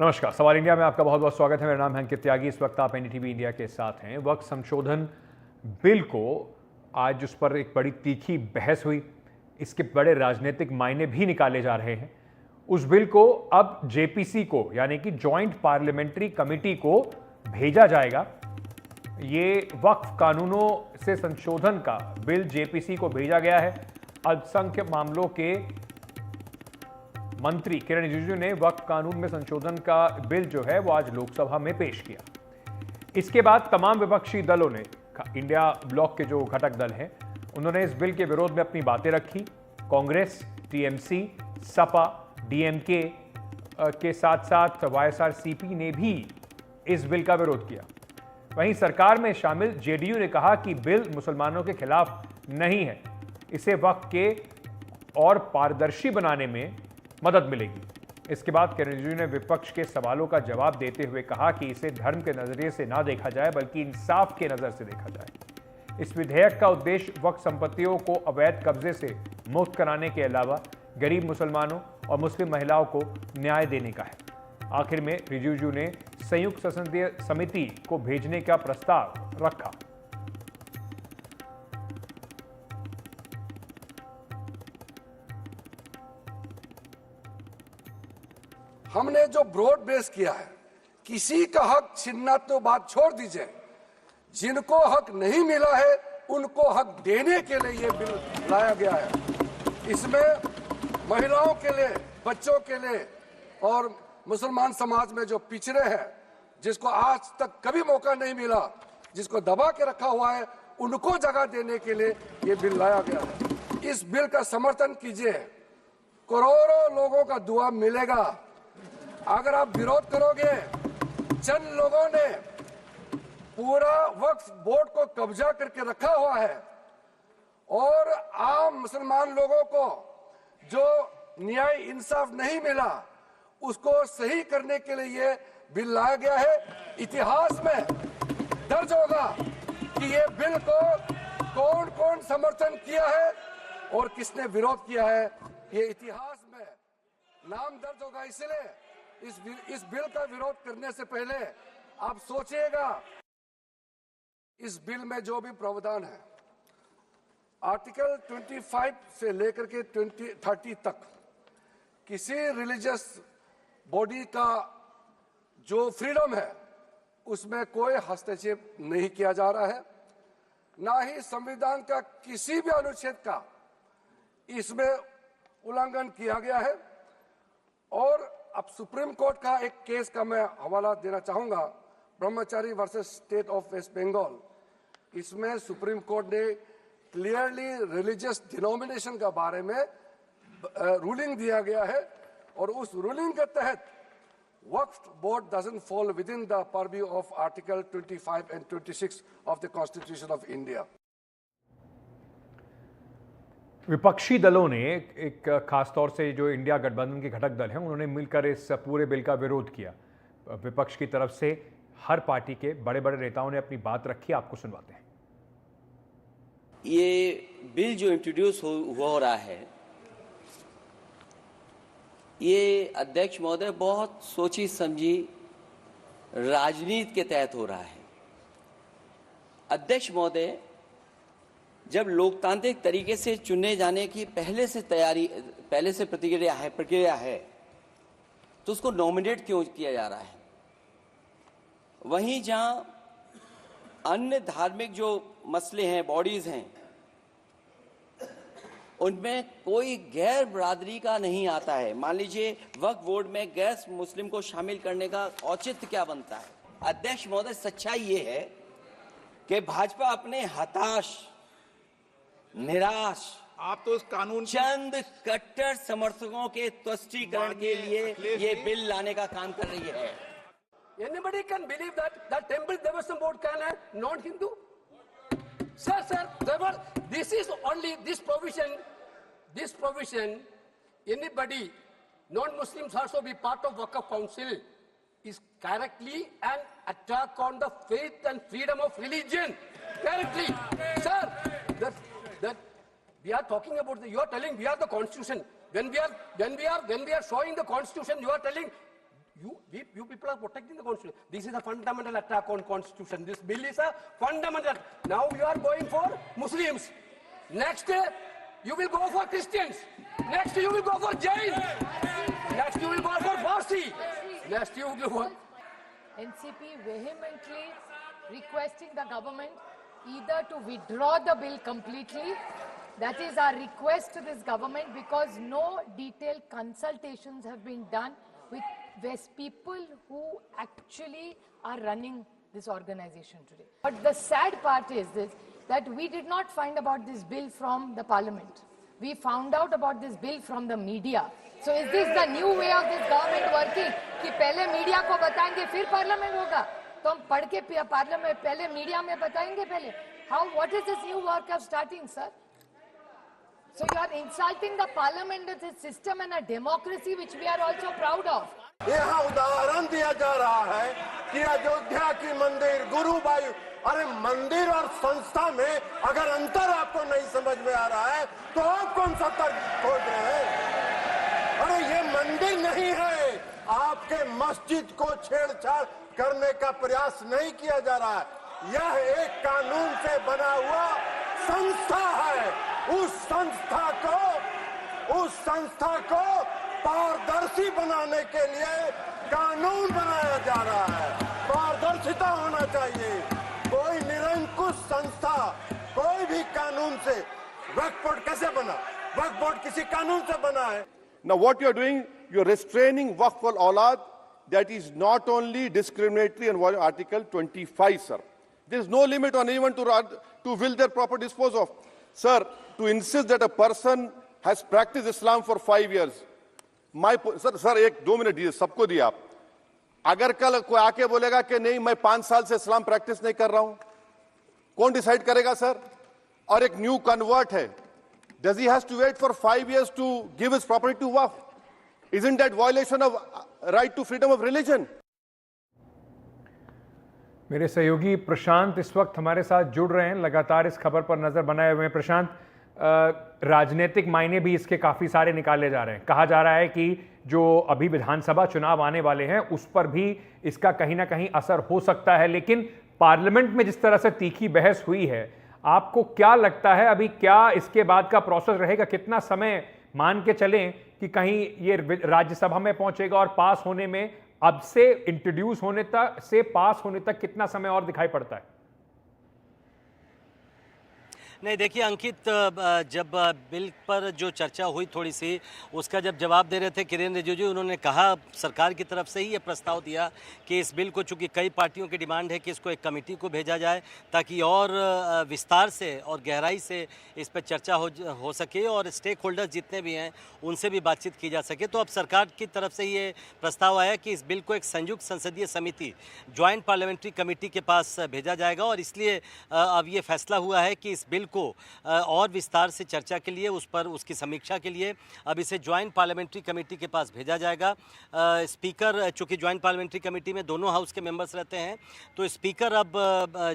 नमस्कार, सवाल इंडिया में आपका बहुत बहुत स्वागत है। मेरा नाम है अंकित त्यागी। इस वक्त आप एनडीटीवी इंडिया के साथ हैं। वक्त संशोधन बिल को आज उस पर एक बड़ी तीखी बहस हुई, इसके बड़े राजनीतिक मायने भी निकाले जा रहे हैं। उस बिल को अब जेपीसी को यानी कि जॉइंट पार्लियामेंट्री कमेटी को भेजा जाएगा। ये वक्फ कानूनों से संशोधन का बिल जेपीसी को भेजा गया है। अल्पसंख्यक मामलों के मंत्री किरण रिजिजू ने वक्फ कानून में संशोधन का बिल जो है वो आज लोकसभा में पेश किया। इसके बाद तमाम विपक्षी दलों ने, इंडिया ब्लॉक के जो घटक दल हैं, उन्होंने इस बिल के विरोध में अपनी बातें रखी। कांग्रेस, टीएमसी, सपा, डीएमके के साथ साथ वाईएसआरसीपी ने भी इस बिल का विरोध किया। वहीं सरकार में शामिल जेडीयू ने कहा कि बिल मुसलमानों के खिलाफ नहीं है, इसे वक्फ के और पारदर्शी बनाने में मदद मिलेगी। इसके बाद किरण रिजिजू ने विपक्ष के सवालों का जवाब देते हुए कहा कि इसे धर्म के नजरिए से ना देखा जाए बल्कि इंसाफ के नजर से देखा जाए। इस विधेयक का उद्देश्य वक्फ संपत्तियों को अवैध कब्जे से मुक्त कराने के अलावा गरीब मुसलमानों और मुस्लिम महिलाओं को न्याय देने का है। आखिर में रिजिजू ने संयुक्त संसदीय समिति को भेजने का प्रस्ताव रखा। हमने जो ब्रॉड बेस किया है, किसी का हक छीनना तो बात छोड़ दीजिए, जिनको हक नहीं मिला है उनको हक देने के लिए ये बिल लाया गया है। इसमें महिलाओं के लिए, बच्चों के लिए और मुसलमान समाज में जो पिछड़े हैं, जिसको आज तक कभी मौका नहीं मिला, जिसको दबा के रखा हुआ है, उनको जगह देने के लिए ये बिल लाया गया है। इस बिल का समर्थन कीजिए, करोड़ों लोगों का दुआ मिलेगा। अगर आप विरोध करोगे, चंद लोगों ने पूरा वक्फ बोर्ड को कब्जा करके रखा हुआ है और आम मुसलमान लोगों को जो न्याय इंसाफ नहीं मिला उसको सही करने के लिए ये बिल लाया गया है। इतिहास में दर्ज होगा कि ये बिल को कौन कौन समर्थन किया है और किसने विरोध किया है। ये इतिहास में नाम दर्ज होगा। इसलिए इस बिल का विरोध करने से पहले आप सोचिएगा, इस बिल में जो भी प्रावधान है, आर्टिकल 25 से लेकर के 30 तक किसी रिलीजियस बॉडी का जो फ्रीडम है उसमें कोई हस्तक्षेप नहीं किया जा रहा है, ना ही संविधान का किसी भी अनुच्छेद का इसमें उल्लंघन किया गया है। और अब सुप्रीम कोर्ट का एक केस का मैं हवाला देना चाहूंगा, Brahmachari versus state of West Bengal. इसमें सुप्रीम कोर्ट ने क्लियरली रिलीजियस डिनोमिनेशन के बारे में रूलिंग दिया गया है और उस रूलिंग के तहत Waqf board doesn't fall within the purview of Article 25 and 26 of the Constitution of India. विपक्षी दलों ने एक खास तौर से जो इंडिया गठबंधन के घटक दल हैं, उन्होंने मिलकर इस पूरे बिल का विरोध किया। विपक्ष की तरफ से हर पार्टी के बड़े बड़े नेताओं ने अपनी बात रखी, आपको सुनवाते हैं। ये बिल जो इंट्रोड्यूस हो रहा है, ये अध्यक्ष महोदय बहुत सोची समझी राजनीति के तहत हो रहा है। अध्यक्ष महोदय जब लोकतांत्रिक तरीके से चुने जाने की पहले से प्रक्रिया है तो उसको नॉमिनेट क्यों किया जा रहा है? वहीं जहां अन्य धार्मिक जो मसले हैं, बॉडीज हैं, उनमें कोई गैर बरादरी का नहीं आता है। मान लीजिए वक्फ बोर्ड में गैर मुस्लिम को शामिल करने का औचित्य क्या बनता है? अध्यक्ष महोदय, सच्चाई ये है कि भाजपा अपने हताश, निराश, आप तो इस कानून चंद कट्टर समर्थकों के तुष्टीकरण के लिए ये बिल लाने का काम कर रही है। Anybody can believe that Temple Devastation Board can have non-Hindu? Sir, this is only this provision, anybody, non-Muslims also be part of Waqf Council, is correctly an attack on the faith and freedom of religion. Correctly. Sir, that we are talking about, you are telling we are the constitution. When we are showing the constitution, you are telling you people are protecting the constitution. This is a fundamental attack on constitution. This bill is a fundamental. Now you are going for Muslims. Next, you will go for Christians. Next, you will go for Jain. Next, you will go for Parsi. Next, you will go for... NCP vehemently requesting the government either to withdraw the bill completely. That is our request to this government, because no detailed consultations have been done with these people who actually are running this organization today. But the sad part is this, that we did not find about this bill from the parliament. We found out about this bill from the media. So is this the new way of this government working? कि पहले media को बताएंगे फिर parliament होगा, तो हम पढ़ के पार्लियामेंट पहले मीडिया में बताएंगे पहले. How? What is this new work of starting, sir? So you are insulting the parliament as a system and a democracy which we are also proud of. यहाँ उदाहरण दिया जा रहा है कि अयोध्या की मंदिर गुरुवायु, अरे मंदिर और संस्था में अगर अंतर आपको नहीं समझ में आ रहा है तो आप कौन सा तर्क खोज रहे हैं? अरे ये मंदिर नहीं है, आपके मस्जिद को छेड़छाड़ करने का प्रयास नहीं किया जा रहा है. यह एक कानून से बना हुआ संस्था है. उस संस्था को पारदर्शी बनाने के लिए कानून बनाया जा रहा है. पारदर्शिता होना चाहिए. कोई निरंकुश संस्था कोई भी कानून से, वक्फ बोर्ड कैसे बना? वक्फ बोर्ड किसी कानून से बना है. Now what you are doing, you are restraining Waqf al-Aulad. That is not only discriminatory on Article 25, sir. There is no limit on anyone to will their proper dispose of. Sir, to insist that a person has practiced Islam for 5 years, sir एक 2 minute दिए, सबको दिया आप. अगर कल कोई आके बोलेगा कि नहीं मैं 5 साल से इस्लाम प्रैक्टिस नहीं कर रहा हूं, कौन डिसाइड करेगा सर? और एक न्यू कन्वर्ट है, does he has to wait for 5 years to give his property to Waqf? Isn't that violation of right to freedom of religion? मेरे सहयोगी प्रशांत इस वक्त हमारे साथ जुड़ रहे हैं, लगातार इस खबर पर नजर बनाए हुए हैं. प्रशांत, राजनीतिक मायने भी इसके काफ़ी सारे निकाले जा रहे हैं. कहा जा रहा है कि जो अभी विधानसभा चुनाव आने वाले हैं उस पर भी इसका कहीं ना कहीं असर हो सकता है. लेकिन पार्लियामेंट में जिस तरह से तीखी बहस हुई है, आपको क्या लगता है अभी क्या इसके बाद का प्रोसेस रहेगा? कितना समय मान के चलें कि कहीं ये राज्यसभा में पहुंचेगा और पास होने में, अब से इंट्रोड्यूस होने तक से पास होने तक कितना समय और दिखाई पड़ता है? नहीं देखिए अंकित, जब बिल पर जो चर्चा हुई थोड़ी सी, उसका जब जवाब दे रहे थे किरेन रिजिजू, उन्होंने कहा सरकार की तरफ से ही ये प्रस्ताव दिया कि इस बिल को, चूंकि कई पार्टियों की डिमांड है कि इसको एक कमेटी को भेजा जाए ताकि और विस्तार से और गहराई से इस पर चर्चा हो सके और स्टेक होल्डर्स जितने भी हैं उनसे भी बातचीत की जा सके. तो अब सरकार की तरफ से ये प्रस्ताव आया कि इस बिल को एक संयुक्त संसदीय समिति, ज्वाइंट पार्लियामेंट्री कमेटी के पास भेजा जाएगा. और इसलिए अब ये फैसला हुआ है कि इस बिल को और विस्तार से चर्चा के लिए, उस पर उसकी समीक्षा के लिए अब इसे ज्वाइंट पार्लियामेंट्री कमेटी के पास भेजा जाएगा. स्पीकर, चूंकि ज्वाइंट पार्लियामेंट्री कमेटी में दोनों हाउस के मेंबर्स रहते हैं, तो स्पीकर अब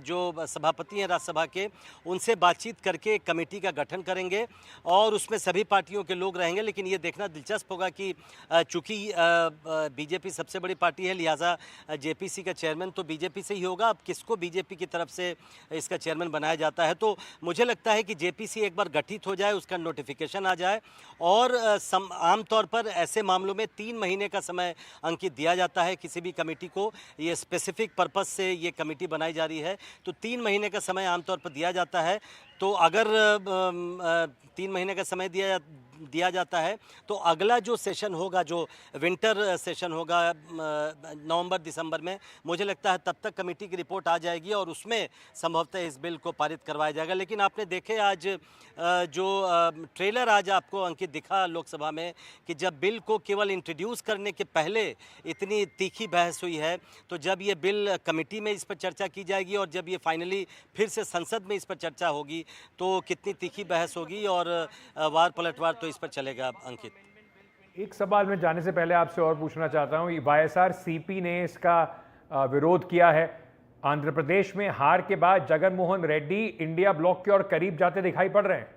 जो सभापति हैं राज्यसभा के, उनसे बातचीत करके एक कमेटी का गठन करेंगे और उसमें सभी पार्टियों के लोग रहेंगे. लेकिन ये देखना दिलचस्प होगा कि चूंकि बीजेपी सबसे बड़ी पार्टी है, लिहाजा जेपीसी का चेयरमैन तो बीजेपी से ही होगा. अब किसको बीजेपी की तरफ से इसका चेयरमैन बनाया जाता है, तो मुझे लगता है कि जेपीसी एक बार गठित हो जाए, उसका नोटिफिकेशन आ जाए. और आमतौर पर ऐसे मामलों में 3 महीने का समय अंकित दिया जाता है किसी भी कमेटी को. ये स्पेसिफिक पर्पस से ये कमेटी बनाई जा रही है, तो 3 महीने का समय आमतौर पर दिया जाता है. तो अगर 3 महीने का समय दिया जाता है तो अगला जो सेशन होगा, जो विंटर सेशन होगा नवंबर दिसंबर में, मुझे लगता है तब तक कमेटी की रिपोर्ट आ जाएगी और उसमें संभवतः इस बिल को पारित करवाया जाएगा. लेकिन आपने देखे आज जो ट्रेलर आज आपको अंकित दिखा लोकसभा में, कि जब बिल को केवल इंट्रोड्यूस करने के पहले इतनी तीखी बहस हुई है, तो जब ये बिल कमेटी में इस पर चर्चा की जाएगी और जब ये फाइनली फिर से संसद में इस पर चर्चा होगी तो कितनी तीखी बहस होगी और वार पलटवार तो इस पर चलेगा. अंकित, एक सवाल में जाने से पहले आपसे और पूछना चाहता हूं, वाईएसआर-सीपी ने इसका विरोध किया है. आंध्र प्रदेश में हार के बाद जगन मोहन रेड्डी इंडिया ब्लॉक के और करीब जाते दिखाई पड़ रहे हैं.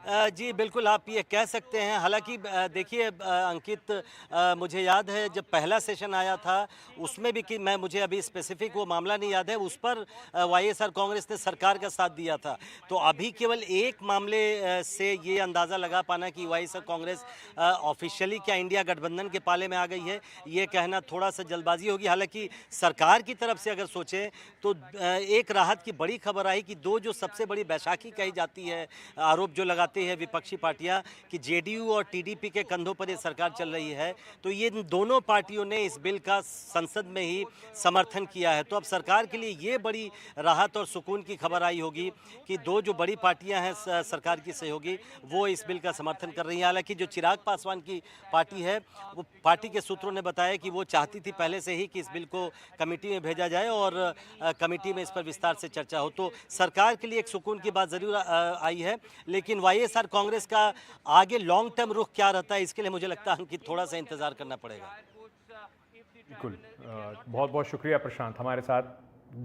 जी बिल्कुल, आप ये कह सकते हैं। हालांकि देखिए अंकित, मुझे याद है जब पहला सेशन आया था उसमें भी, कि मुझे अभी स्पेसिफिक वो मामला नहीं याद है, उस पर वाईएसआर कांग्रेस ने सरकार का साथ दिया था। तो अभी केवल एक मामले से ये अंदाज़ा लगा पाना कि वाईएसआर कांग्रेस ऑफिशियली क्या इंडिया गठबंधन के पाले में आ गई है, ये कहना थोड़ा सा जल्दबाजी होगी। हालांकि सरकार की तरफ से अगर सोचें तो एक राहत की बड़ी खबर आई कि दो जो सबसे बड़ी बैसाखी कही जाती है, आरोप जो लगाते है विपक्षी पार्टियां कि जेडीयू और टीडीपी के कंधों पर ये सरकार चल रही है, तो ये दोनों पार्टियों ने इस बिल का संसद में ही समर्थन किया है। तो अब सरकार के लिए ये बड़ी राहत और सुकून की खबर आई होगी कि दो जो बड़ी पार्टियां हैं सरकार की सहयोगी, वो इस बिल का समर्थन कर रही हैं। हालांकि जो चिराग पासवान की पार्टी है, वो पार्टी के सूत्रों ने बताया कि वो चाहती थी पहले से ही कि इस बिल को कमेटी में भेजा जाए और कमेटी में इस पर विस्तार से चर्चा हो। तो सरकार के लिए एक सुकून की बात जरूर आई है। लेकिन वाईएसआर कांग्रेस का आगे लॉन्ग टर्म रुख क्या रहता है, इसके लिए मुझे लगता है कि थोड़ा सा इंतजार करना पड़ेगा। बिल्कुल, बहुत बहुत शुक्रिया प्रशांत हमारे साथ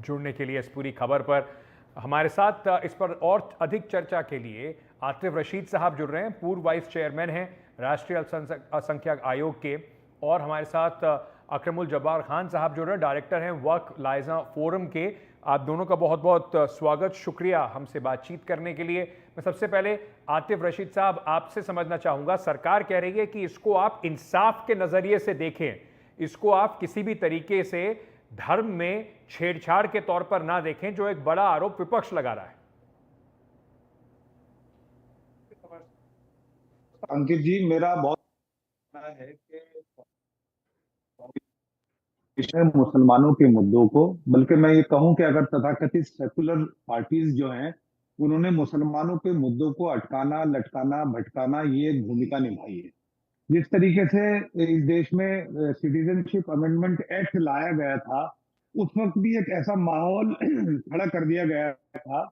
जुड़ने के लिए इस पूरी खबर पर। हमारे साथ इस पर और अधिक चर्चा के लिए आतिफ रशीद साहब जुड़ रहे हैं, पूर्व वाइस चेयरमैन हैं राष्ट्रीय अल्पसंख्यक आयोग के, और हमारे साथ अकरमुल जब्बार खान साहब जुड़ रहे हैं, डायरेक्टर हैं वक्फ लाइजा फोरम के। आप दोनों का बहुत बहुत स्वागत, शुक्रिया हमसे बातचीत करने के लिए। मैं सबसे पहले आतिफ रशीद साहब आपसे समझना चाहूँगा, सरकार कह रही है कि इसको आप इंसाफ के नज़रिए से देखें, इसको आप किसी भी तरीके से धर्म में छेड़छाड़ के तौर पर ना देखें, जो एक बड़ा आरोप विपक्ष लगा रहा है। अंकित जी, मेरा बहुत है कि मुसलमानों के मुद्दों को, बल्कि मैं ये कहूं कि अगर तथाकथित सेकुलर पार्टीज जो हैं उन्होंने मुसलमानों के मुद्दों को अटकाना, लटकाना, भटकाना, ये एक भूमिका निभाई है। जिस तरीके से इस देश में सिटीजनशिप अमेंडमेंट एक्ट लाया गया था, उस वक्त भी एक ऐसा माहौल खड़ा कर दिया गया था,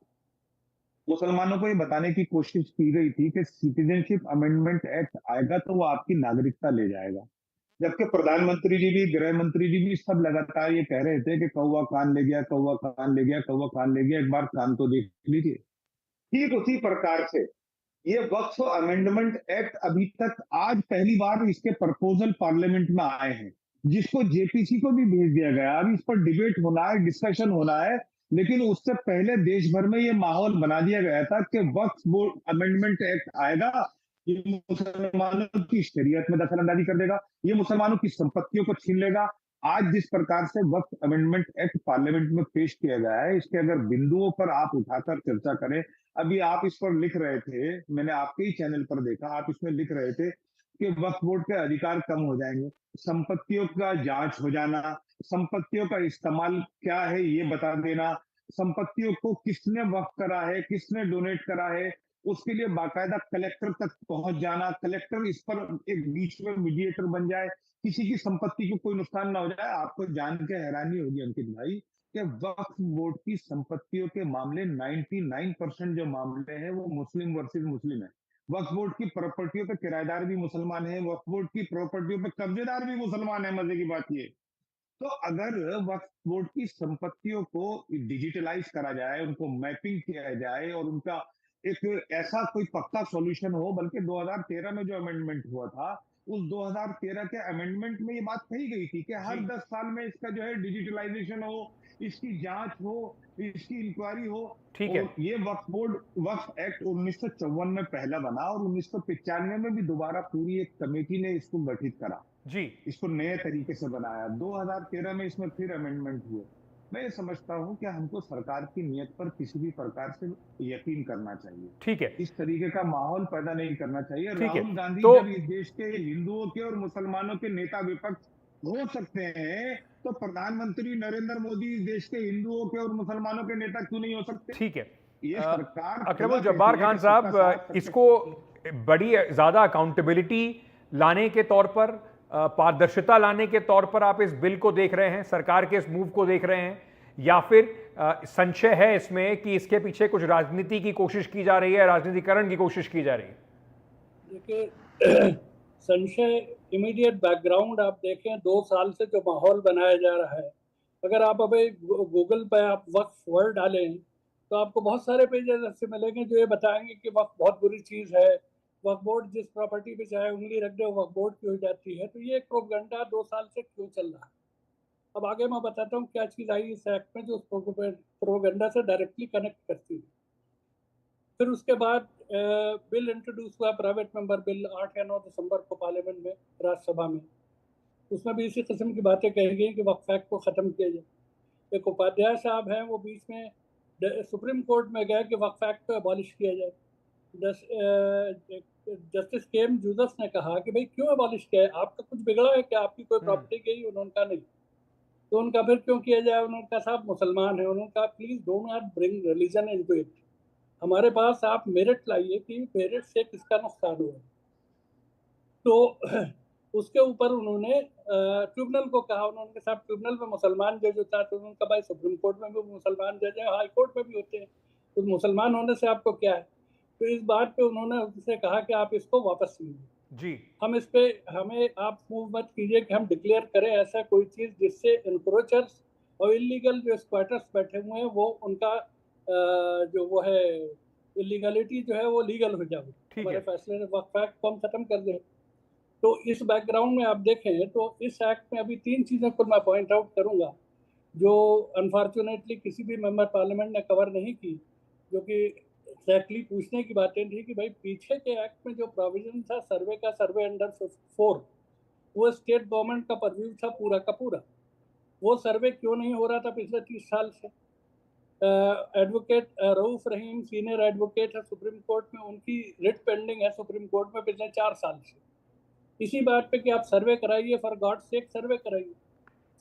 मुसलमानों को ये बताने की कोशिश की गई थी कि सिटीजनशिप अमेंडमेंट एक्ट आएगा तो वो आपकी नागरिकता ले जाएगा। जबकि प्रधानमंत्री जी भी, गृह मंत्री जी भी सब लगातार ये कह रहे थे कि कौवा कान ले गया, कौवा कान ले गया, कौवा कान ले गया, एक बार कान तो देख लीजिए। ठीक उसी प्रकार से ये वक्फ अमेंडमेंट एक्ट अभी तक आज पहली बार इसके प्रपोजल पार्लियामेंट में आए हैं, जिसको जेपीसी को भी भेज दिया गया। अभी इस पर डिबेट होना है, डिस्कशन होना है, लेकिन उससे पहले देश भर में ये माहौल बना दिया गया था कि वक्फ बोर्ड अमेंडमेंट एक्ट आएगा, ये मुसलमानों की शरीयत में दखल अंदाजी कर देगा, ये मुसलमानों की संपत्तियों को छीन लेगा। आज जिस प्रकार से वक्फ अमेंडमेंट एक्ट पार्लियामेंट में पेश किया गया है, इसके अगर बिंदुओं पर आप उठाकर चर्चा करें, अभी आप इस पर लिख रहे थे, मैंने आपके ही चैनल पर देखा, आप इसमें लिख रहे थे कि वक्फ बोर्ड के अधिकार कम हो जाएंगे, संपत्तियों का जांच हो जाना, संपत्तियों का इस्तेमाल क्या है ये बता देना, संपत्तियों को किसने वक्फ करा है, किसने डोनेट करा है, उसके लिए बाकायदा कलेक्टर तक पहुंच जाना, कलेक्टर इस पर एक बीच में मीडिएटर बन जाए, किसी की संपत्ति को कोई नुकसान ना हो जाए। आपको जान के हैरानी होगी अंकित भाई कि वक्फ बोर्ड की संपत्तियों के मामले 99% जो मामले हैं वो मुस्लिम वर्सेस मुस्लिम है। वक्फ बोर्ड की प्रॉपर्टियों पे किराएदार भी मुसलमान है, वक्फ बोर्ड की प्रॉपर्टियों पे कब्जेदार भी मुसलमान है। मजे की बात ये, तो अगर वक्फ बोर्ड की संपत्तियों को डिजिटलाइज करा जाए, उनको मैपिंग किया जाए और उनका एक ऐसा कोई पक्का सॉल्यूशन हो, बल्कि 2013 में जो अमेंडमेंट हुआ था, उस 2013 के अमेंडमेंट में ये बात कही गई थी कि हर 10 साल में इसका जो है डिजिटलाइजेशन हो, इसकी जांच हो, इसकी इंक्वायरी हो। ठीक है। और ये वक्फ एक्ट 1954 में पहला बना और 1995 में भी दोबारा पूरी एक कमेटी ने इसको गठित करा जी, इसको नए तरीके से बनाया। 2013 में इसमें फिर अमेंडमेंट हुए। मैं ये समझता हूं कि हमको सरकार की नीयत पर किसी भी प्रकार से यकीन करना चाहिए। ठीक है, इस तरीके का माहौल पैदा नहीं करना चाहिए। ठीक है, राहुल गांधी तो जब इस देश के हिंदुओं के और मुसलमानों के नेता विपक्ष हो सकते हैं, तो प्रधानमंत्री नरेंद्र मोदी इस देश के हिंदुओं के और मुसलमानों के नेता क्यों नहीं हो सकते? ठीक है। ये सरकार अकरमुल जब्बार खान साहब, इसको बड़ी ज्यादा अकाउंटेबिलिटी लाने के तौर पर, पारदर्शिता लाने के तौर पर आप इस बिल को देख रहे हैं, सरकार के इस मूव को देख रहे हैं, या फिर संशय है इसमें कि इसके पीछे कुछ राजनीति की कोशिश की जा रही है, राजनीतिकरण की कोशिश की जा रही है? देखिए, संशय इमीडिएट बैकग्राउंड आप देखें, 2 साल से जो माहौल बनाया जा रहा है, अगर आप अभी गूगल पे आप वक्फ वर्ड डालें तो आपको बहुत सारे पेजेस ऐसे मिलेंगे जो ये बताएंगे कि वक्फ बहुत बुरी चीज़ है, वक्फ बोर्ड जिस प्रॉपर्टी पे चाहे उंगली रख दे वो वक्फ बोर्ड की हो जाती है। तो ये एक प्रोपेगेंडा 2 साल से क्यों चल रहा है। अब आगे मैं बताता हूँ क्या चीज़ आई इस एक्ट में जो उस प्रोपेगेंडा से डायरेक्टली कनेक्ट करती है। फिर उसके बाद बिल इंट्रोड्यूस हुआ, प्राइवेट मेंबर बिल 8 या 9 दिसंबर को पार्लियामेंट में, राज्यसभा में। उसमें भी इसी किस्म की बातें कही गई कि वक्फ एक्ट को ख़त्म किया जाए। एक उपाध्याय साहब हैं, वो बीच में सुप्रीम कोर्ट में गए कि वक्फ एक्ट को अबॉलिश किया जाए। जस्टिस के एम जूजफ ने कहा कि भाई क्यों अबॉलिश किया है, आपका कुछ बिगड़ा है क्या, आपकी कोई प्रॉपर्टी गई? उन्होंने कहा नहीं। तो उनका फिर क्यों किया जाए? उन्होंने कहा साहब मुसलमान है। उन्होंने कहा please don't not bring religion into it. हमारे पास आप मेरिट लाइए कि मेरिट से किसका नुकसान हुआ। तो उसके ऊपर उन्होंने ट्रिब्यूनल को कहा, उन्होंने कहा साहब ट्रिब्यूनल में मुसलमान जज होता है। तो उन्होंने कहा भाई सुप्रीम कोर्ट में भी मुसलमान जज है, हाई कोर्ट में भी होते हैं, तो मुसलमान होने से आपको क्या है? तो इस बात पे उन्होंने उनसे कहा कि आप इसको वापस लीजिए जी। हम इस पे, हमें आप मूव मत कीजिए कि हम डिक्लेयर करें ऐसा कोई चीज़ जिससे इंक्रोचर्स और इलीगल जो स्क्वाटर्स बैठे हुए हैं वो उनका जो वो है इलीगलिटी जो है वो लीगल हो जाए। हमारे फैसले ने वक्फ एक्ट को हम खत्म कर दें। तो इस बैकग्राउंड में आप देखें तो इस एक्ट में अभी 3 चीज़ें को मैं पॉइंट आउट करूंगा जो अनफॉर्चुनेटली किसी भी मेंबर पार्लियामेंट ने कवर नहीं की, जो कि एग्जैक्टली पूछने की बातें थी कि भाई पीछे के एक्ट में जो प्रोविजन था सर्वे का, सर्वे अंडर 4, वो स्टेट गवर्नमेंट का परव्यू था पूरा का पूरा। वो सर्वे क्यों नहीं हो रहा था पिछले 30 साल से? एडवोकेट रऊफ रहीम सीनियर एडवोकेट है सुप्रीम कोर्ट में, उनकी रिट पेंडिंग है सुप्रीम कोर्ट में पिछले 4 साल से, इसी बात पे कि आप सर्वे कराइए, फॉर गॉड सेक सर्वे कराइए।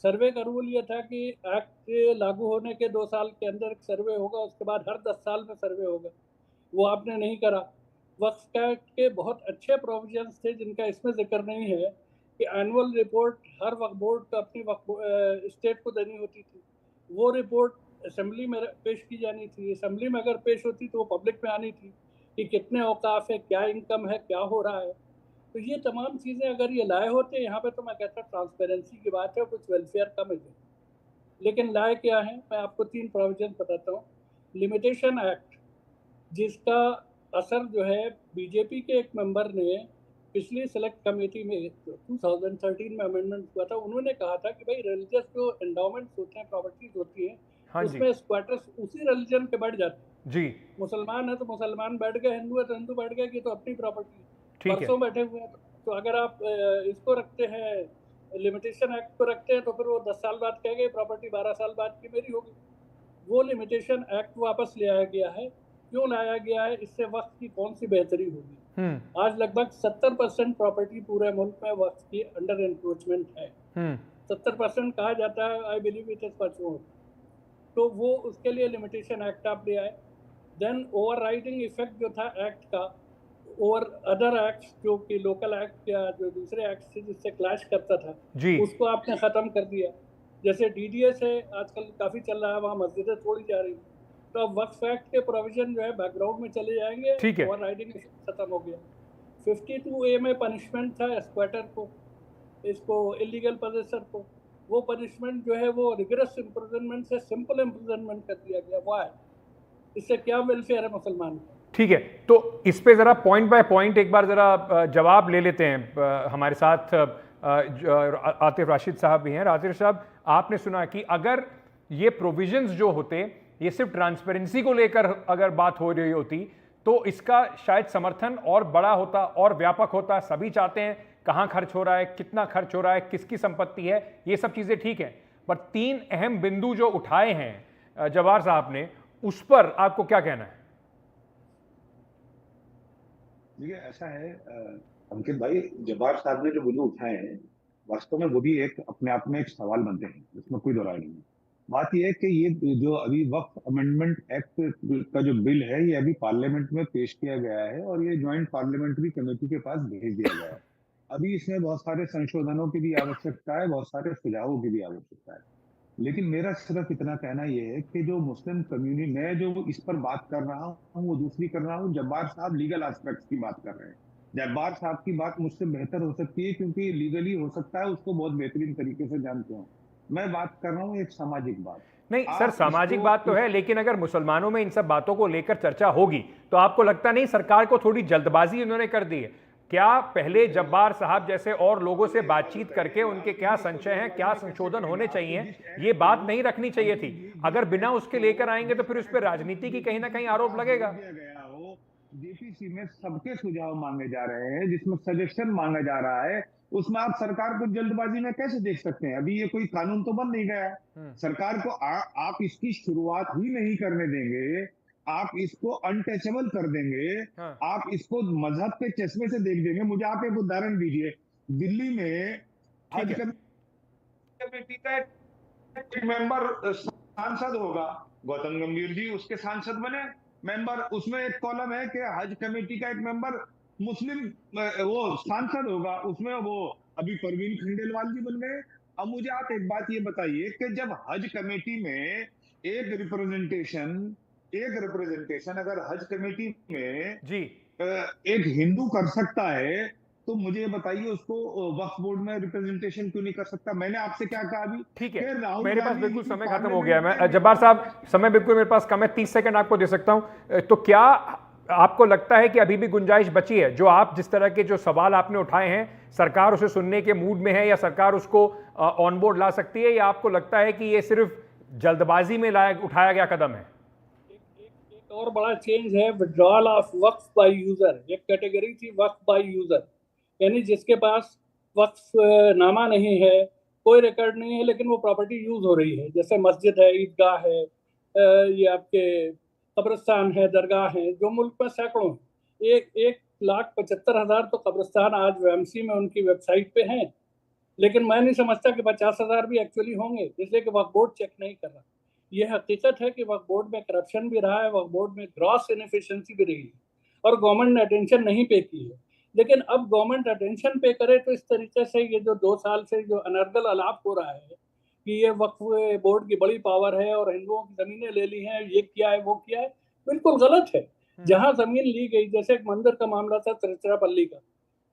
सर्वे का रूल ये था कि एक्ट लागू होने के 2 साल के अंदर एक सर्वे होगा, उसके बाद हर 10 साल में सर्वे होगा। वो आपने नहीं करा। वक्फ एक्ट के बहुत अच्छे प्रोविजंस थे जिनका इसमें जिक्र नहीं है कि एनुअल रिपोर्ट हर वक्फ बोर्ड को अपनी स्टेट को देनी होती थी। वो रिपोर्ट असेंबली में पेश की जानी थी। असेंबली में अगर पेश होती तो वो पब्लिक में आनी थी कि कितने औकाफ है, क्या इनकम है, क्या हो रहा है। तो ये तमाम चीज़ें अगर ये लाए होते यहाँ पे तो मैं कहता ट्रांसपेरेंसी की बात है, कुछ वेलफेयर कम है। लेकिन लाए क्या है, मैं आपको 3 प्रोविजन बताता हूँ। लिमिटेशन एक्ट, जिसका असर जो है बीजेपी के एक मेंबर ने पिछली सेलेक्ट कमेटी में 2013 में अमेंडमेंट हुआ था, उन्होंने कहा था कि भाई रिलीजियस जो एंडाउमेंट्स होते हैं, प्रॉपर्टीज होती हैं, उसमें स्क्वाटर्स उसी रिलीजन के बढ़ जाते हैं। जी। मुसलमान है तो मुसलमान बैठ गए, हिंदू है तो हिंदू बैठ गए, कि तो अपनी प्रॉपर्टी परसों बैठे हुए हैं। तो अगर आप इसको रखते हैं, लिमिटेशन एक्ट को रखते हैं, तो फिर वो 10 साल बाद कहेंगे प्रॉपर्टी 12 साल बाद की मेरी होगी। वो लिमिटेशन एक्ट वापस ले आया गया है। क्यों लाया गया है? इससे वक्त की कौन सी बेहतरी होगी? आज लगभग 70% प्रॉपर्टी पूरे मुल्क में वक्त की अंडर एनक्रोचमेंट है। 70% कहा जाता है, I believe it is much more. तो वो उसके लिए लिमिटेशन एक्ट आप ले आए। देन ओवरराइडिंग इफेक्ट जो था एक्ट का और अदर एक्ट्स जो कि लोकल एक्ट या जो दूसरे एक्ट थे जिससे क्लैश करता था, उसको आपने खत्म कर दिया। जैसे डीडीएस है आजकल काफी चल रहा है, वहाँ मस्जिदें तोड़ी जा रही। तो अब वक्फ एक्ट के प्रोविजन जो है बैकग्राउंड में चले जाएंगे। ओवर राइडिंग खत्म हो गया। 52A में पनिशमेंट था स्क्वाटर को, इसको इलीगल पोजेसर को, वो पनिशमेंट जो है वो रिगरस इम्प्रिजनमेंट से सिंपल इम्प्रिजनमेंट कर दिया गया। वाह, इससे क्या वेलफेयर है मुसलमान को? ठीक है, तो इस पे जरा पॉइंट बाय पॉइंट एक बार जरा जवाब ले लेते हैं। हमारे साथ आतिफ राशिद साहब भी हैं। आतिफ साहब, आपने सुना कि अगर ये प्रोविजंस जो होते, ये सिर्फ ट्रांसपेरेंसी को लेकर अगर बात हो रही होती तो इसका शायद समर्थन और बड़ा होता और व्यापक होता। सभी चाहते हैं कहाँ खर्च हो रहा है, कितना खर्च हो रहा है, किसकी संपत्ति है, ये सब चीजें ठीक है। पर 3 अहम बिंदु जो उठाए हैं जवाहर साहब ने, उस पर आपको क्या कहना है? देखिए, ऐसा है अंकित भाई, जवाहर साहब ने जो मुद्दे उठाए हैं वास्तव में वो भी एक अपने आप में एक सवाल बनते हैं, इसमें कोई दो राय नहीं है। बात यह है कि ये जो अभी वक्फ अमेंडमेंट एक्ट का जो बिल है, ये अभी पार्लियामेंट में पेश किया गया है और ये ज्वाइंट पार्लियामेंट्री कमेटी के पास भेज दिया गया है। अभी इसमें बहुत सारे संशोधनों की भी आवश्यकता है, बहुत सारे सुझावों की भी आवश्यकता है। लेकिन मेरा सिर्फ इतना कहना यह है कि जो मुस्लिम कम्युनिटी, मैं जो इस पर बात कर रहा हूँ वो दूसरी कर रहा हूँ। जब्बार साहब लीगल एस्पेक्ट्स की बात कर रहे हैं। जब्बार साहब की बात मुझसे बेहतर हो सकती है क्योंकि लीगली हो सकता है, उसको बहुत बेहतरीन तरीके से जानते हो। मैं बात कर रहा हूँ एक सामाजिक बात। नहीं सर, सामाजिक बात तो है, लेकिन अगर मुसलमानों में इन सब बातों को लेकर चर्चा होगी तो आपको लगता नहीं सरकार को थोड़ी जल्दबाजी उन्होंने कर दी है? क्या पहले जब्बार साहब जैसे और लोगों से बातचीत करके उनके क्या संशय हैं, क्या संशोधन होने चाहिए, ये बात नहीं रखनी चाहिए थी? अगर बिना उसके लेकर आएंगे तो फिर उस पर राजनीति की कहीं ना कहीं आरोप लगेगा। जेपीसी में सबके सुझाव मांगे जा रहे हैं, जिसमें सजेशन मांगा जा रहा है, उसमें आप सरकार को जल्दबाजी में कैसे देख सकते हैं? अभी ये कोई कानून तो बन नहीं गया है। सरकार को आप इसकी शुरुआत ही नहीं करने देंगे, आप इसको अनटचेबल कर देंगे, आप इसको मजहब के चश्मे से देख देंगे। मुझे आप एक उदाहरण दीजिए, दिल्ली में हज कमेटी का एक मेंबर सांसद होगा, गौतम गंभीर जी उसके सांसद बने मेंबर, उसमें एक कॉलम है कि हज कमेटी का एक मेंबर मुस्लिम वो सांसद होगा, उसमें वो अभी परवीन खंडेलवाल जी बन गए। अब मुझे आप एक बात ये बताइए कि जब हज कमेटी में एक रिप्रेजेंटेशन अगर हज कमेटी में जी एक हिंदू कर सकता है, तो मुझे बताइए उसको वक्फ बोर्ड में रिप्रेजेंटेशन क्यों नहीं कर सकता? मैंने आपसे क्या कहा अभी? ठीक है, मेरे पास बिल्कुल समय खत्म हो गया। मैं जब्बार साहब, समय बिल्कुल मेरे पास कम है, 30 सेकंड आपको दे सकता हूं। तो क्या आपको लगता है कि अभी भी गुंजाइश बची है? जो आप जिस तरह के जो सवाल आपने उठाए हैं, सरकार उसे सुनने के मूड में है, या सरकार उसको ऑन बोर्ड ला सकती है, या आपको लगता है कि ये सिर्फ जल्दबाजी में उठाया गया कदम है? एक और बड़ा चेंज है, withdrawal of Waqf by user. एक कैटेगरी थी वक्फ बाय यूजर, यानी जिसके पास वक्फ नामा नहीं है, कोई रिकॉर्ड नहीं है, लेकिन वो प्रॉपर्टी यूज हो रही है, जैसे मस्जिद है, ईदगाह है, ये आपके कब्रिस्तान है, दरगाह है, जो मुल्क में सैकड़ों हैं। 1,75,000 तो कब्रिस्तान आज वेमसी में उनकी वेबसाइट पे हैं, लेकिन मैं नहीं समझता कि 50,000 भी एक्चुअली होंगे, इसलिए कि वक्फ बोर्ड चेक नहीं कर रहा। ये हकीकत है कि वक्फ बोर्ड में करप्शन भी रहा है, वक्फ बोर्ड में ग्रॉस इनएफिशिएंसी भी रही है, और गवर्नमेंट ने अटेंशन नहीं पे की है। लेकिन अब गवर्नमेंट अटेंशन पे करे तो इस तरीके से ये जो 2 साल से जो अनर्गल आलाप हो रहा है कि ये वक्फ बोर्ड की बड़ी पावर है और हिंदुओं की जमीनें ले ली हैं, ये किया है, वो किया है, बिल्कुल गलत है। जहां जमीन ली गई, जैसे एक मंदिर का मामला था तिरुचिरापल्ली का,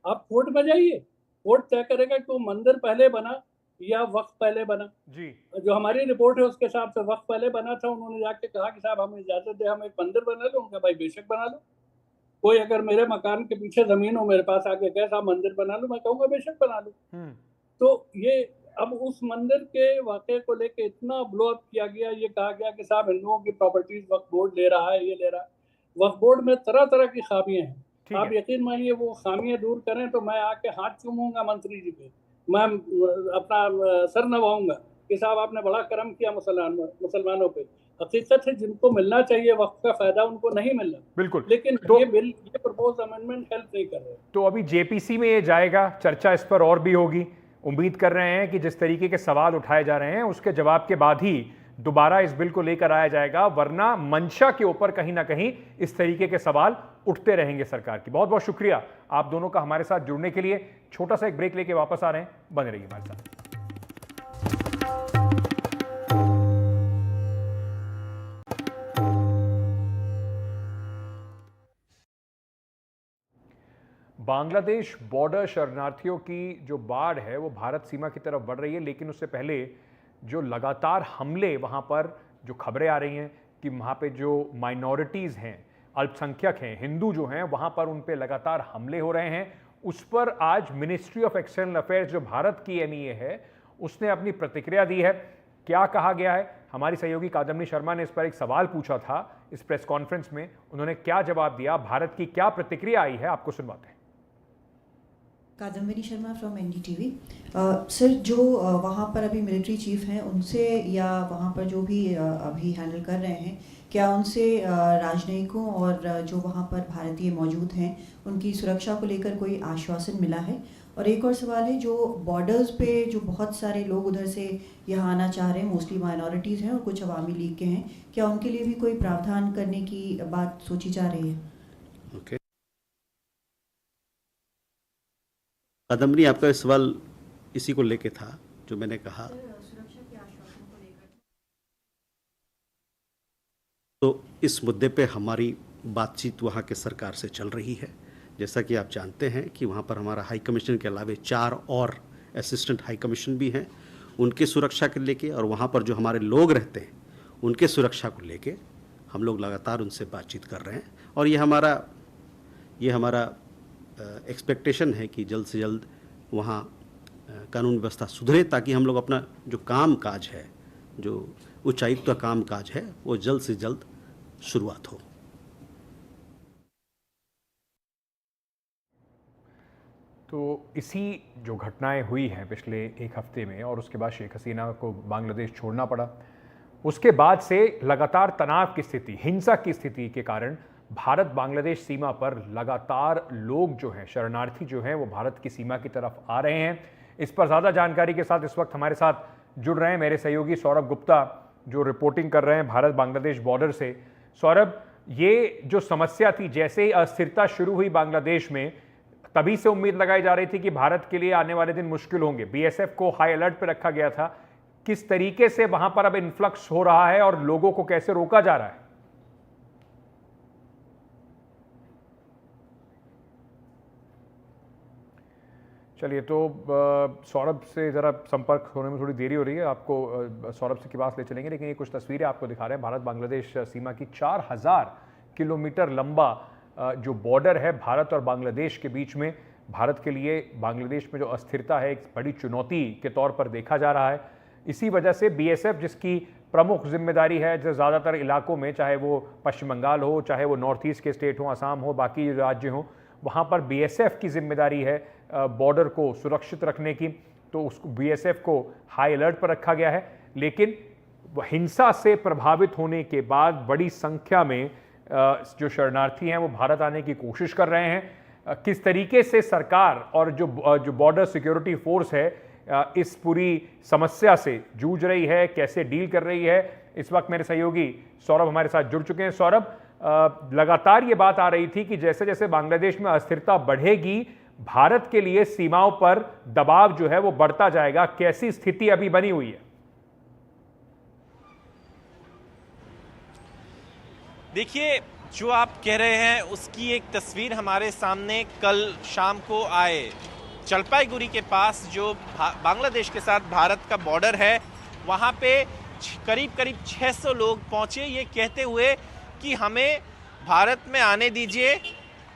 आप कोर्ट में जाइए, कोर्ट तय करेगा कि वो मंदिर पहले बना या वक्फ पहले बना। जी, जो हमारी रिपोर्ट है उसके हिसाब से वक्फ पहले बना था। उन्होंने जाके कहा कि साहब हमें इजाजत दे, हम एक मंदिर बना लो। उनका भाई बेशक बना लो। कोई अगर मेरे मकान के पीछे जमीन हो, मेरे पास आके कहे साहब मंदिर बना लो, मैं कहूँगा बेशक बना लो। तो ये अब उस मंदिर के वाक़े को लेके इतना ब्लो अप किया गया, ये कहा गया कि साहब हिंदुओं की प्रॉपर्टीज वक्फ बोर्ड ले रहा है, ये ले रहा है। वक्फ बोर्ड में तरह तरह की खामियां हैं। आप यकीन मानिए वो खामियां दूर करें तो मैं आके हाथ चूमूंगा मंत्री जी पे, मैं अपना सर नवाऊंगा कि साहब आपने बड़ा करम किया मुसलमानों पे। हकीकत है जिनको मिलना चाहिए वक्फ का फायदा उनको नहीं मिलना। बिल्कुल। लेकिन तो ये बिल, ये प्रपोज अमेंडमेंट हेल्प नहीं कर रहे। तो अभी जेपीसी में ये जाएगा, चर्चा इस पर और भी होगी। उम्मीद कर रहे हैं कि जिस तरीके के सवाल उठाए जा रहे हैं उसके जवाब के बाद ही दोबारा इस बिल को लेकर आया जाएगा, वरना मंशा के ऊपर कहीं ना कहीं इस तरीके के सवाल उठते रहेंगे सरकार की। बहुत बहुत शुक्रिया आप दोनों का हमारे साथ जुड़ने के लिए। छोटा सा एक ब्रेक लेके वापस आ रहे हैं, बने रहिए हमारे साथ। बांग्लादेश बॉर्डर शरणार्थियों की जो बाढ़ है वो भारत सीमा की तरफ बढ़ रही है, लेकिन उससे पहले जो लगातार हमले वहाँ पर जो खबरें आ रही हैं कि वहाँ पे जो माइनॉरिटीज़ हैं, अल्पसंख्यक हैं, हिंदू जो हैं, वहाँ पर उन पे लगातार हमले हो रहे हैं। उस पर आज मिनिस्ट्री ऑफ एक्सटर्नल अफेयर्स जो भारत की एमईए है उसने अपनी प्रतिक्रिया दी है। क्या कहा गया है? हमारी सहयोगी कादम्बरी शर्मा ने इस पर एक सवाल पूछा था इस प्रेस कॉन्फ्रेंस में, उन्होंने क्या जवाब दिया, भारत की क्या प्रतिक्रिया आई है, आपको सुनवाते हैं। Kadambari Sharma from NDTV. Sir, जो वहाँ पर अभी मिलिट्री चीफ हैं उनसे या वहाँ पर जो भी अभी हैंडल कर रहे हैं, क्या उनसे राजनयिकों और जो वहाँ पर भारतीय मौजूद हैं उनकी सुरक्षा को लेकर कोई आश्वासन मिला है? और एक और सवाल है, जो बॉर्डर्स पे जो बहुत सारे लोग उधर से यहाँ आना चाह रहे हैं, मोस्टली माइनॉरिटीज़ हैं और कुछ अवामी लीग के हैं, क्या उनके लिए भी कोई प्रावधान करने की बात सोची जा रही है? ओके, कादम्बरी, आपका सवाल इसी को लेके था जो मैंने कहा। तो इस मुद्दे पे हमारी बातचीत वहाँ के सरकार से चल रही है। जैसा कि आप जानते हैं कि वहाँ पर हमारा हाई कमीशन के अलावा 4 और असिस्टेंट हाई कमीशन भी हैं, उनकी सुरक्षा के लेके, और वहाँ पर जो हमारे लोग रहते हैं उनके सुरक्षा को लेके हम लोग लगातार उनसे बातचीत कर रहे हैं और ये हमारा एक्सपेक्टेशन है कि जल्द से जल्द वहाँ कानून व्यवस्था सुधरे, ताकि हम लोग अपना जो काम काज है, जो उच्चायुक्त का काम काज है, वो जल्द से जल्द शुरुआत हो। तो इसी जो घटनाएं हुई हैं पिछले एक हफ्ते में और उसके बाद शेख हसीना को बांग्लादेश छोड़ना पड़ा, उसके बाद से लगातार तनाव की स्थिति, हिंसा की स्थिति के कारण भारत बांग्लादेश सीमा पर लगातार लोग जो हैं, शरणार्थी जो हैं, वो भारत की सीमा की तरफ आ रहे हैं। इस पर ज़्यादा जानकारी के साथ इस वक्त हमारे साथ जुड़ रहे हैं मेरे सहयोगी सौरभ गुप्ता, जो रिपोर्टिंग कर रहे हैं भारत बांग्लादेश बॉर्डर से। सौरभ, ये जो समस्या थी, जैसे ही अस्थिरता शुरू हुई बांग्लादेश में, तभी से उम्मीद लगाई जा रही थी कि भारत के लिए आने वाले दिन मुश्किल होंगे। बीएसएफ को हाई अलर्ट पर रखा गया था। किस तरीके से वहां पर अब इन्फ्लक्स हो रहा है और लोगों को कैसे रोका जा रहा है? चलिए, तो सौरभ से ज़रा संपर्क होने में थोड़ी देरी हो रही है, आपको सौरभ से की बात ले चलेंगे, लेकिन ये कुछ तस्वीरें आपको दिखा रहे हैं भारत बांग्लादेश सीमा की। 4000 किलोमीटर लंबा जो बॉर्डर है भारत और बांग्लादेश के बीच में, भारत के लिए बांग्लादेश में जो अस्थिरता है एक बड़ी चुनौती के तौर पर देखा जा रहा है। इसी वजह से बीएसएफ, जिसकी प्रमुख जिम्मेदारी है, जो ज़्यादातर इलाकों में, चाहे वो पश्चिम बंगाल हो, चाहे वो नॉर्थ ईस्ट के स्टेट हो, असम हो, बाकी राज्य हों, वहाँ पर बीएसएफ की जिम्मेदारी है बॉर्डर को सुरक्षित रखने की। तो उसको बीएसएफ को हाई अलर्ट पर रखा गया है। लेकिन हिंसा से प्रभावित होने के बाद बड़ी संख्या में जो शरणार्थी हैं वो भारत आने की कोशिश कर रहे हैं। किस तरीके से सरकार और जो बॉर्डर सिक्योरिटी फोर्स है इस पूरी समस्या से जूझ रही है, कैसे डील कर रही है, इस वक्त मेरे सहयोगी सौरभ हमारे साथ जुड़ चुके हैं। सौरभ, लगातार ये बात आ रही थी कि जैसे जैसे बांग्लादेश में अस्थिरता बढ़ेगी, भारत के लिए सीमाओं पर दबाव जो है वो बढ़ता जाएगा। कैसी स्थिति अभी बनी हुई है? देखिए, जो आप कह रहे हैं उसकी एक तस्वीर हमारे सामने कल शाम को आए जलपाईगुड़ी के पास जो बांग्लादेश के साथ भारत का बॉर्डर है, वहाँ पे करीब 600 लोग पहुँचे, ये कहते हुए कि हमें भारत में आने दीजिए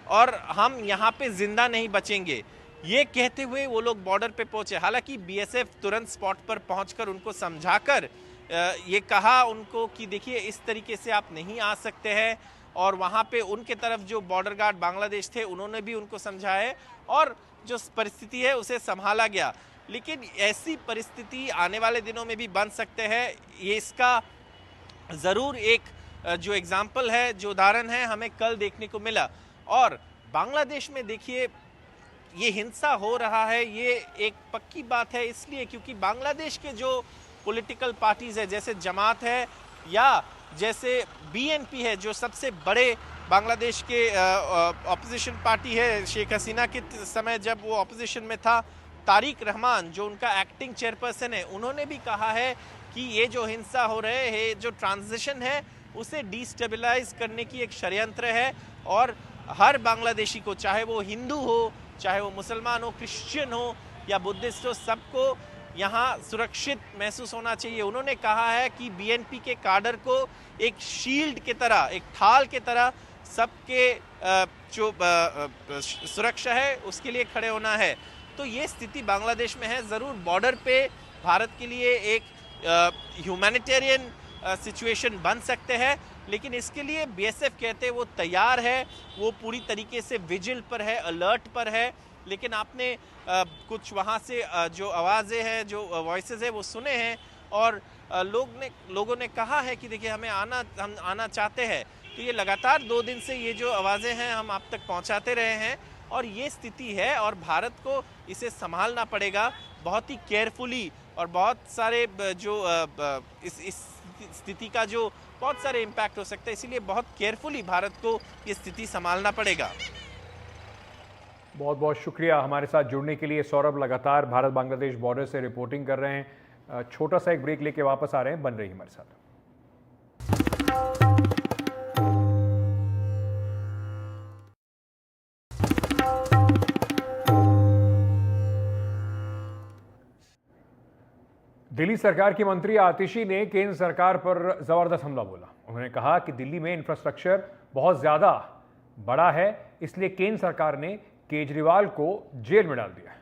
और हम यहाँ पे जिंदा नहीं बचेंगे। ये कहते हुए वो लोग बॉर्डर पे पहुँचे। हालांकि बीएसएफ तुरंत स्पॉट पर पहुँचकर उनको समझाकर ये कहा उनको कि देखिए इस तरीके से आप नहीं आ सकते हैं, और वहाँ पे उनके तरफ जो बॉर्डर गार्ड बांग्लादेश थे उन्होंने भी उनको समझाया और जो परिस्थिति है उसे संभाला गया। लेकिन ऐसी परिस्थिति आने वाले दिनों में भी बन सकते हैं। ये इसका ज़रूर एक जो एग्जाम्पल है, जो उदाहरण है, हमें कल देखने को मिला। और बांग्लादेश में देखिए ये हिंसा हो रहा है, ये एक पक्की बात है, इसलिए क्योंकि बांग्लादेश के जो पॉलिटिकल पार्टीज़ है, जैसे जमात है या जैसे बीएनपी है, जो सबसे बड़े बांग्लादेश के ऑपोजिशन पार्टी है, शेख हसीना के समय जब वो ऑपोजिशन में था, तारिक रहमान जो उनका एक्टिंग चेयरपर्सन है, उन्होंने भी कहा है कि ये जो हिंसा हो रहे है, जो ट्रांजिशन है, उसे डिस्टेबलाइज करने की एक षड्यंत्र है। और हर बांग्लादेशी को, चाहे वो हिंदू हो, चाहे वो मुसलमान हो, क्रिश्चियन हो या बुद्धिस्ट हो, सबको यहाँ सुरक्षित महसूस होना चाहिए। उन्होंने कहा है कि बीएनपी के काडर को एक शील्ड की तरह, एक ढाल की तरह सबके जो सुरक्षा है उसके लिए खड़े होना है। तो ये स्थिति बांग्लादेश में है। ज़रूर बॉर्डर पे भारत के लिए एक ह्यूमैनिटेरियन सिचुएशन बन सकते हैं, लेकिन इसके लिए बीएसएफ कहते हैं वो तैयार है, वो पूरी तरीके से विजिल पर है, अलर्ट पर है। लेकिन आपने कुछ वहाँ से जो आवाज़ें हैं, जो वॉइसेस है, वो सुने हैं और लोगों ने कहा है कि देखिए हम आना चाहते हैं। तो ये लगातार 2 दिन से ये जो आवाज़ें हैं हम आप तक पहुँचाते रहे हैं और ये स्थिति है और भारत को इसे संभालना पड़ेगा बहुत ही केयरफुली। और बहुत सारे जो इस स्थिति का जो बहुत सारे इम्पैक्ट हो सकते हैं, इसीलिए बहुत केयरफुली भारत को ये स्थिति संभालना पड़ेगा। बहुत बहुत शुक्रिया हमारे साथ जुड़ने के लिए सौरभ। लगातार भारत बांग्लादेश बॉर्डर से रिपोर्टिंग कर रहे हैं। छोटा सा एक ब्रेक लेके वापस आ रहे हैं, बन रही हमारे साथ। दिल्ली सरकार की मंत्री आतिशी ने केंद्र सरकार पर जबरदस्त हमला बोला। उन्होंने कहा कि दिल्ली में इंफ्रास्ट्रक्चर बहुत ज्यादा बड़ा है, इसलिए केंद्र सरकार ने केजरीवाल को जेल में डाल दिया।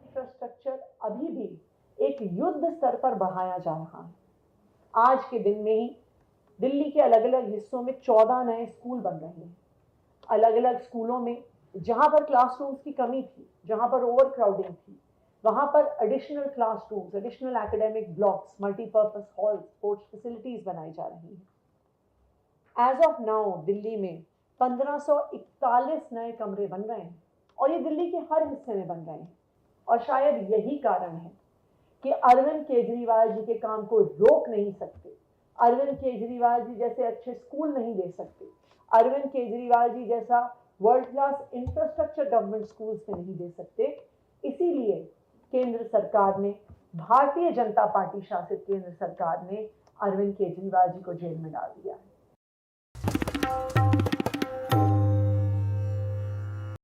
इंफ्रास्ट्रक्चर अभी भी एक युद्ध स्तर पर बढ़ाया जा रहा है। आज के दिन में ही दिल्ली के अलग अलग हिस्सों में 14 नए स्कूल बन रहे हैं। अलग अलग स्कूलों में जहां पर क्लासरूम्स की कमी थी, जहां पर ओवर क्राउडिंग थी, वहां पर additional classrooms, additional academic blocks, multipurpose hall, sports facilities बनाई जा रही हैं। एज ऑफ नाउ दिल्ली में 1541 नए कमरे बन रहे हैं और ये दिल्ली के हर हिस्से में बन रहे हैं। और शायद यही कारण है कि अरविंद केजरीवाल जी के काम को रोक नहीं सकते, अरविंद केजरीवाल जी जैसे अच्छे स्कूल नहीं दे सकते, अरविंद केजरीवाल जी जैसा world class infrastructure government schools में नहीं दे सकते। इसीलिए केंद्र सरकार ने, भारतीय जनता पार्टी शासित केंद्र सरकार ने अरविंद केजरीवाल जी को जेल में डाल दिया है।